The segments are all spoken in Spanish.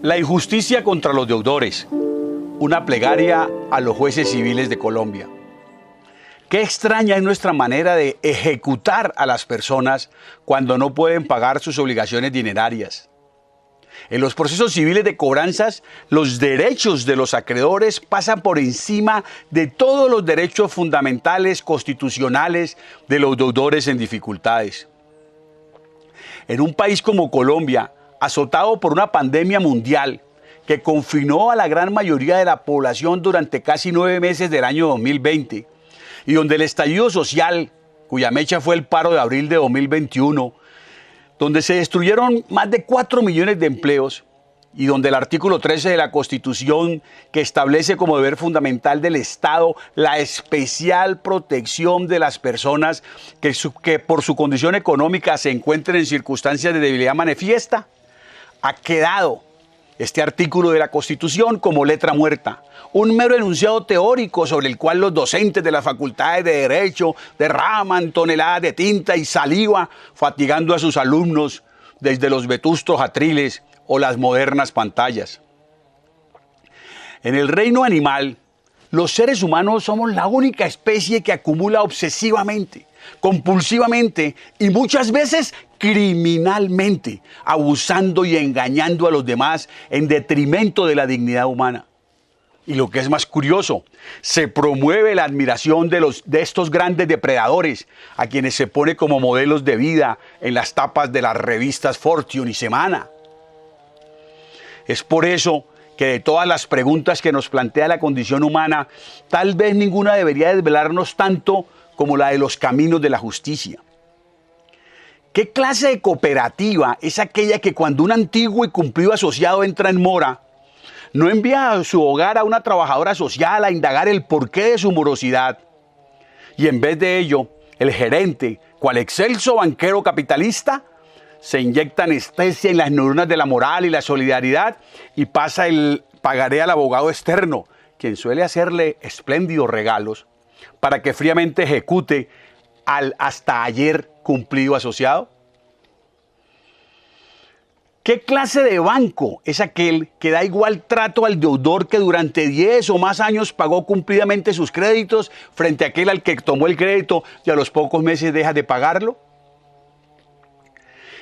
La injusticia contra los deudores. Una plegaria a los jueces civiles de Colombia. Qué extraña es nuestra manera de ejecutar a las personas cuando no pueden pagar sus obligaciones dinerarias. En los procesos civiles de cobranzas, los derechos de los acreedores pasan por encima de todos los derechos fundamentales constitucionales de los deudores en dificultades. En un país como Colombia, azotado por una pandemia mundial que confinó a la gran mayoría de la población durante casi 9 meses del año 2020, y donde el estallido social, cuya mecha fue el paro de abril de 2021, donde se destruyeron más de 4 millones de empleos, y donde el artículo 13 de la Constitución, que establece como deber fundamental del Estado la especial protección de las personas que por su condición económica se encuentren en circunstancias de debilidad manifiesta, ha quedado este artículo de la Constitución como letra muerta, un mero enunciado teórico sobre el cual los docentes de las facultades de Derecho derraman toneladas de tinta y saliva, fatigando a sus alumnos desde los vetustos atriles o las modernas pantallas. En el reino animal, los seres humanos somos la única especie que acumula obsesivamente, compulsivamente y muchas veces criminalmente, abusando y engañando a los demás en detrimento de la dignidad humana. Y lo que es más curioso, se promueve la admiración de estos grandes depredadores, a quienes se pone como modelos de vida en las tapas de las revistas Fortune y Semana. Es por eso que de todas las preguntas que nos plantea la condición humana, tal vez ninguna debería desvelarnos tanto como la de los caminos de la justicia. ¿Qué clase de cooperativa es aquella que cuando un antiguo y cumplido asociado entra en mora, no envía a su hogar a una trabajadora social a indagar el porqué de su morosidad? Y en vez de ello, el gerente, cual excelso banquero capitalista, se inyecta anestesia en las neuronas de la moral y la solidaridad y pasa el pagaré al abogado externo, quien suele hacerle espléndidos regalos, para que fríamente ejecute al hasta ayer cumplido asociado. ¿Qué clase de banco es aquel que da igual trato al deudor que durante 10 o más años pagó cumplidamente sus créditos frente a aquel al que tomó el crédito y a los pocos meses deja de pagarlo?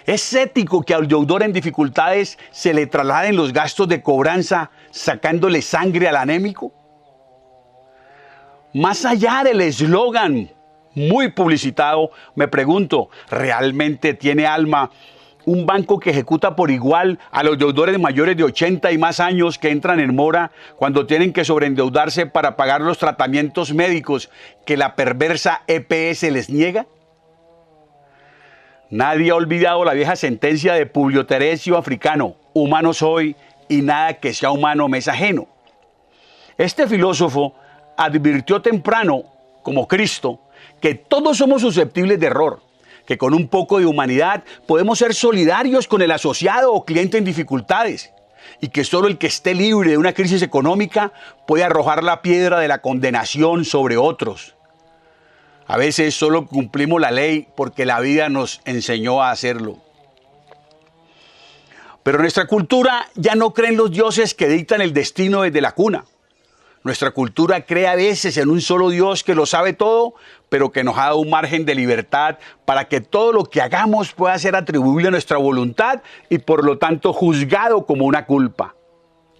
¿Es ético que al deudor en dificultades se le trasladen los gastos de cobranza sacándole sangre al anémico? Más allá del eslogan muy publicitado, me pregunto, ¿realmente tiene alma un banco que ejecuta por igual a los deudores mayores de 80 y más años que entran en mora cuando tienen que sobreendeudarse para pagar los tratamientos médicos que la perversa EPS les niega? Nadie ha olvidado la vieja sentencia de Publio Teresio Africano: humano soy y nada que sea humano me es ajeno. Este filósofo advirtió temprano, como Cristo, que todos somos susceptibles de error, que con un poco de humanidad podemos ser solidarios con el asociado o cliente en dificultades, y que solo el que esté libre de una crisis económica puede arrojar la piedra de la condenación sobre otros. A veces solo cumplimos la ley porque la vida nos enseñó a hacerlo. Pero nuestra cultura ya no cree en los dioses que dictan el destino desde la cuna. Nuestra cultura cree a veces en un solo Dios que lo sabe todo, pero que nos ha dado un margen de libertad para que todo lo que hagamos pueda ser atribuible a nuestra voluntad y por lo tanto juzgado como una culpa.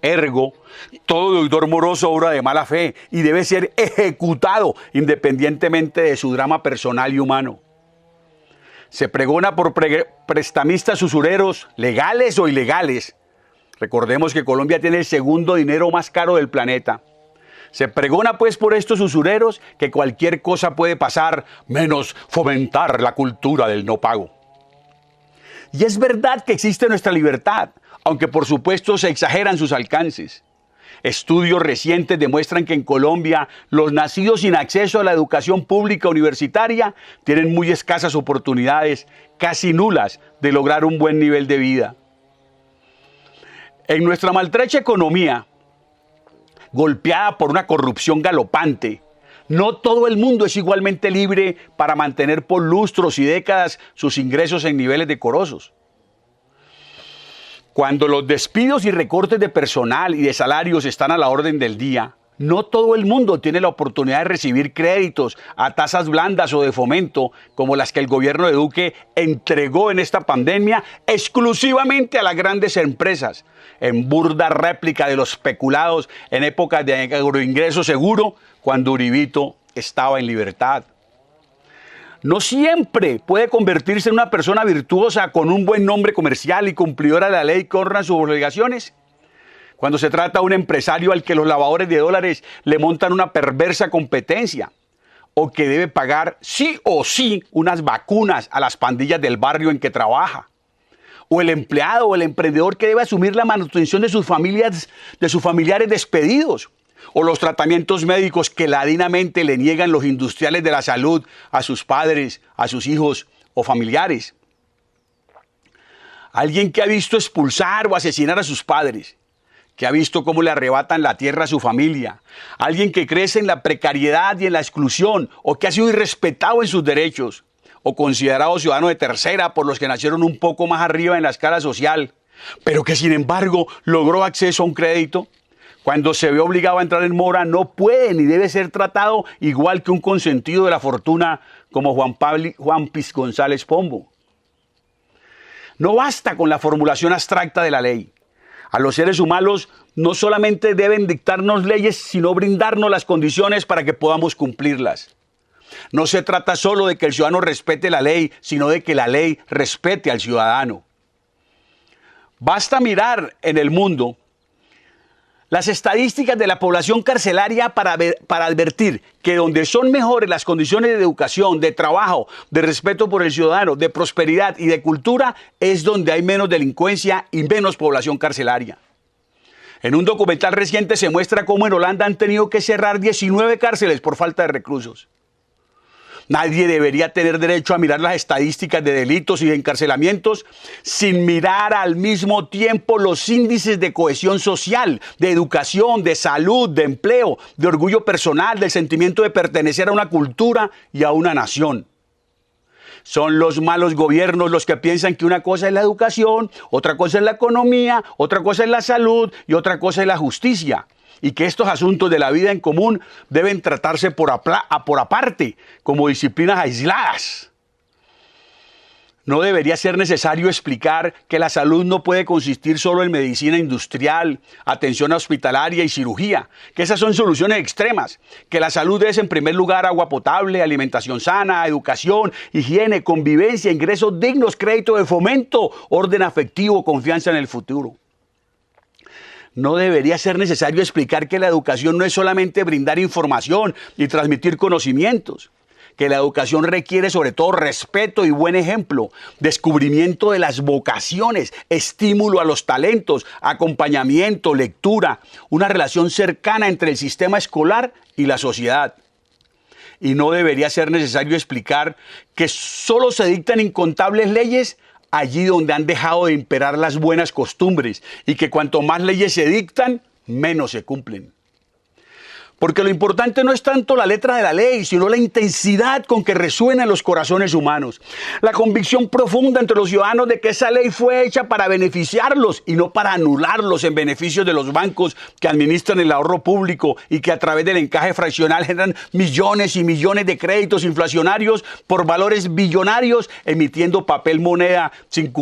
Ergo, todo deudor moroso obra de mala fe y debe ser ejecutado independientemente de su drama personal y humano. Se pregona por prestamistas usureros, legales o ilegales. Recordemos que Colombia tiene el segundo dinero más caro del planeta. Se pregona pues por estos usureros que cualquier cosa puede pasar menos fomentar la cultura del no pago. Y es verdad que existe nuestra libertad, aunque por supuesto se exageran sus alcances. Estudios recientes demuestran que en Colombia los nacidos sin acceso a la educación pública universitaria tienen muy escasas oportunidades, casi nulas, de lograr un buen nivel de vida. En nuestra maltrecha economía, golpeada por una corrupción galopante, no todo el mundo es igualmente libre para mantener por lustros y décadas sus ingresos en niveles decorosos. Cuando los despidos y recortes de personal y de salarios están a la orden del día, no todo el mundo tiene la oportunidad de recibir créditos a tasas blandas o de fomento como las que el gobierno de Duque entregó en esta pandemia exclusivamente a las grandes empresas, en burda réplica de los especulados en épocas de agroingreso seguro cuando Uribito estaba en libertad. No siempre puede convertirse en una persona virtuosa con un buen nombre comercial y cumplidora de la ley que honra sus obligaciones. Cuando se trata de un empresario al que los lavadores de dólares le montan una perversa competencia, o que debe pagar sí o sí unas vacunas a las pandillas del barrio en que trabaja, o el empleado o el emprendedor que debe asumir la manutención de sus familias, de sus familiares despedidos, o los tratamientos médicos que ladinamente le niegan los industriales de la salud a sus padres, a sus hijos o familiares. Alguien que ha visto expulsar o asesinar a sus padres, que ha visto cómo le arrebatan la tierra a su familia, alguien que crece en la precariedad y en la exclusión, o que ha sido irrespetado en sus derechos, o considerado ciudadano de tercera por los que nacieron un poco más arriba en la escala social, pero que sin embargo logró acceso a un crédito. Cuando se ve obligado a entrar en mora, no puede ni debe ser tratado igual que un consentido de la fortuna como Juan Piz González Pombo. No basta con la formulación abstracta de la ley. A los seres humanos no solamente deben dictarnos leyes, sino brindarnos las condiciones para que podamos cumplirlas. No se trata solo de que el ciudadano respete la ley, sino de que la ley respete al ciudadano. Basta mirar en el mundo las estadísticas de la población carcelaria para advertir que donde son mejores las condiciones de educación, de trabajo, de respeto por el ciudadano, de prosperidad y de cultura, es donde hay menos delincuencia y menos población carcelaria. En un documental reciente se muestra cómo en Holanda han tenido que cerrar 19 cárceles por falta de reclusos. Nadie debería tener derecho a mirar las estadísticas de delitos y de encarcelamientos sin mirar al mismo tiempo los índices de cohesión social, de educación, de salud, de empleo, de orgullo personal, del sentimiento de pertenecer a una cultura y a una nación. Son los malos gobiernos los que piensan que una cosa es la educación, otra cosa es la economía, otra cosa es la salud y otra cosa es la justicia. Y que estos asuntos de la vida en común deben tratarse por aparte, como disciplinas aisladas. No debería ser necesario explicar que la salud no puede consistir solo en medicina industrial, atención hospitalaria y cirugía, que esas son soluciones extremas, que la salud es en primer lugar agua potable, alimentación sana, educación, higiene, convivencia, ingresos dignos, crédito de fomento, orden afectivo, confianza en el futuro. No debería ser necesario explicar que la educación no es solamente brindar información y transmitir conocimientos, que la educación requiere sobre todo respeto y buen ejemplo, descubrimiento de las vocaciones, estímulo a los talentos, acompañamiento, lectura, una relación cercana entre el sistema escolar y la sociedad. Y no debería ser necesario explicar que solo se dictan incontables leyes allí donde han dejado de imperar las buenas costumbres y que cuanto más leyes se dictan, menos se cumplen. Porque lo importante no es tanto la letra de la ley, sino la intensidad con que resuena en los corazones humanos. La convicción profunda entre los ciudadanos de que esa ley fue hecha para beneficiarlos y no para anularlos en beneficio de los bancos que administran el ahorro público y que a través del encaje fraccional generan millones y millones de créditos inflacionarios por valores billonarios, emitiendo papel moneda sin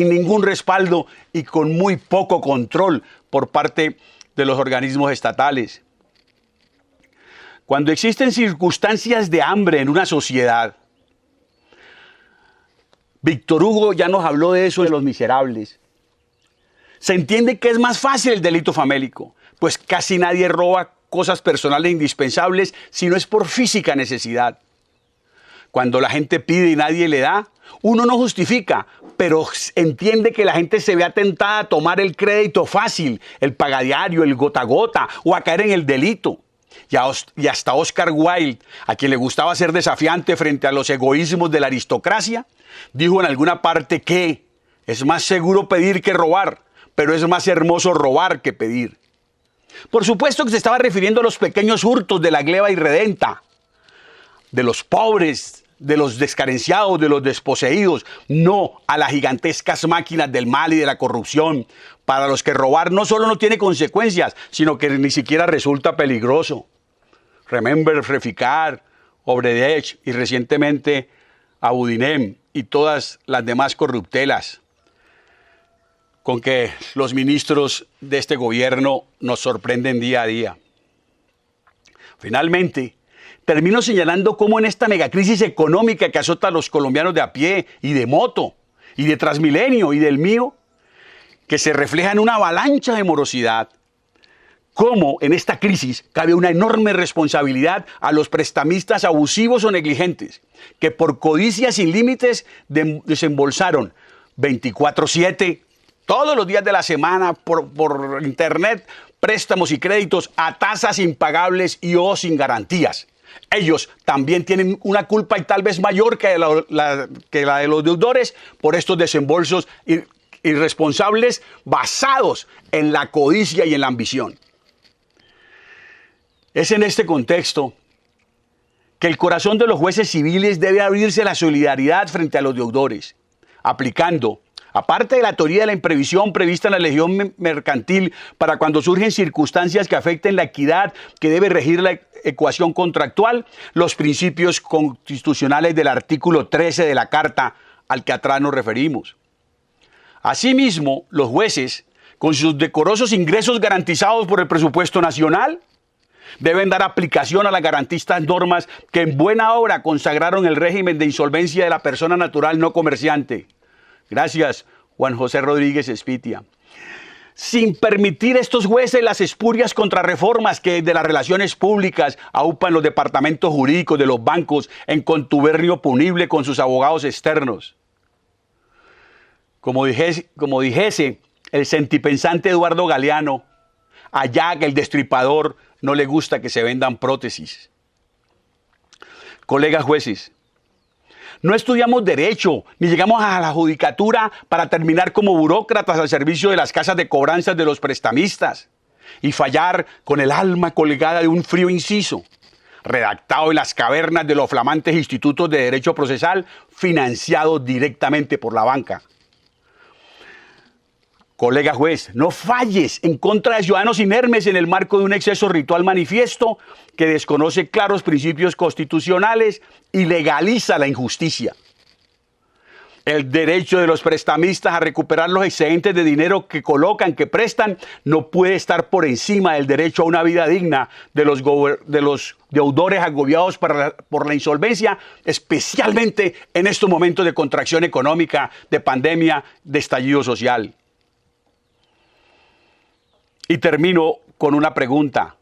ningún respaldo y con muy poco control por parte de los organismos estatales. Cuando existen circunstancias de hambre en una sociedad, Víctor Hugo ya nos habló de eso de Los Miserables. Se entiende que es más fácil el delito famélico, pues casi nadie roba cosas personales indispensables si no es por física necesidad. Cuando la gente pide y nadie le da, uno no justifica, pero entiende que la gente se ve atentada a tomar el crédito fácil, el pagadiario, el gota a gota o a caer en el delito. Y hasta Oscar Wilde, a quien le gustaba ser desafiante frente a los egoísmos de la aristocracia, dijo en alguna parte que es más seguro pedir que robar, pero es más hermoso robar que pedir. Por supuesto que se estaba refiriendo a los pequeños hurtos de la gleba irredenta, de los pobres, de los descarenciados, de los desposeídos, no a las gigantescas máquinas del mal y de la corrupción, para los que robar no solo no tiene consecuencias, sino que ni siquiera resulta peligroso. Remember, Reficar, Obredech y recientemente Abudinem y todas las demás corruptelas con que los ministros de este gobierno nos sorprenden día a día. Finalmente, termino señalando cómo en esta megacrisis económica que azota a los colombianos de a pie y de moto y de Transmilenio y del mío, que se refleja en una avalancha de morosidad, cómo en esta crisis cabe una enorme responsabilidad a los prestamistas abusivos o negligentes, que por codicia sin límites desembolsaron 24/7, todos los días de la semana, por internet, préstamos y créditos a tasas impagables y o sin garantías. Ellos también tienen una culpa y tal vez mayor que la de los deudores por estos desembolsos irresponsables basados en la codicia y en la ambición. Es en este contexto que el corazón de los jueces civiles debe abrirse a la solidaridad frente a los deudores, aplicando, aparte de la teoría de la imprevisión prevista en la legislación mercantil para cuando surgen circunstancias que afecten la equidad que debe regir la ecuación contractual, los principios constitucionales del artículo 13 de la Carta al que atrás nos referimos. Asimismo, los jueces, con sus decorosos ingresos garantizados por el presupuesto nacional, deben dar aplicación a las garantistas normas que en buena hora consagraron el régimen de insolvencia de la persona natural no comerciante. Gracias, Juan José Rodríguez Espitia. Sin permitir estos jueces las espurias contrarreformas que de las relaciones públicas aupan los departamentos jurídicos de los bancos en contubernio punible con sus abogados externos. Como dijese el sentipensante Eduardo Galeano, allá que el destripador no le gusta que se vendan prótesis. Colegas jueces, no estudiamos derecho, ni llegamos a la judicatura para terminar como burócratas al servicio de las casas de cobranzas de los prestamistas y fallar con el alma colgada de un frío inciso, redactado en las cavernas de los flamantes institutos de derecho procesal financiados directamente por la banca. Colega juez, no falles en contra de ciudadanos inermes en el marco de un exceso ritual manifiesto que desconoce claros principios constitucionales y legaliza la injusticia. El derecho de los prestamistas a recuperar los excedentes de dinero que colocan, que prestan, no puede estar por encima del derecho a una vida digna de los deudores agobiados por la insolvencia, especialmente en estos momentos de contracción económica, de pandemia, de estallido social. Y termino con una pregunta.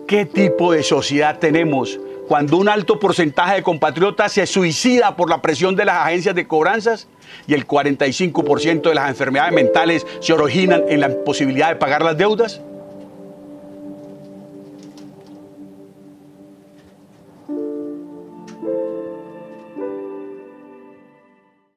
¿Qué tipo de sociedad tenemos cuando un alto porcentaje de compatriotas se suicida por la presión de las agencias de cobranzas y el 45% de las enfermedades mentales se originan en la imposibilidad de pagar las deudas?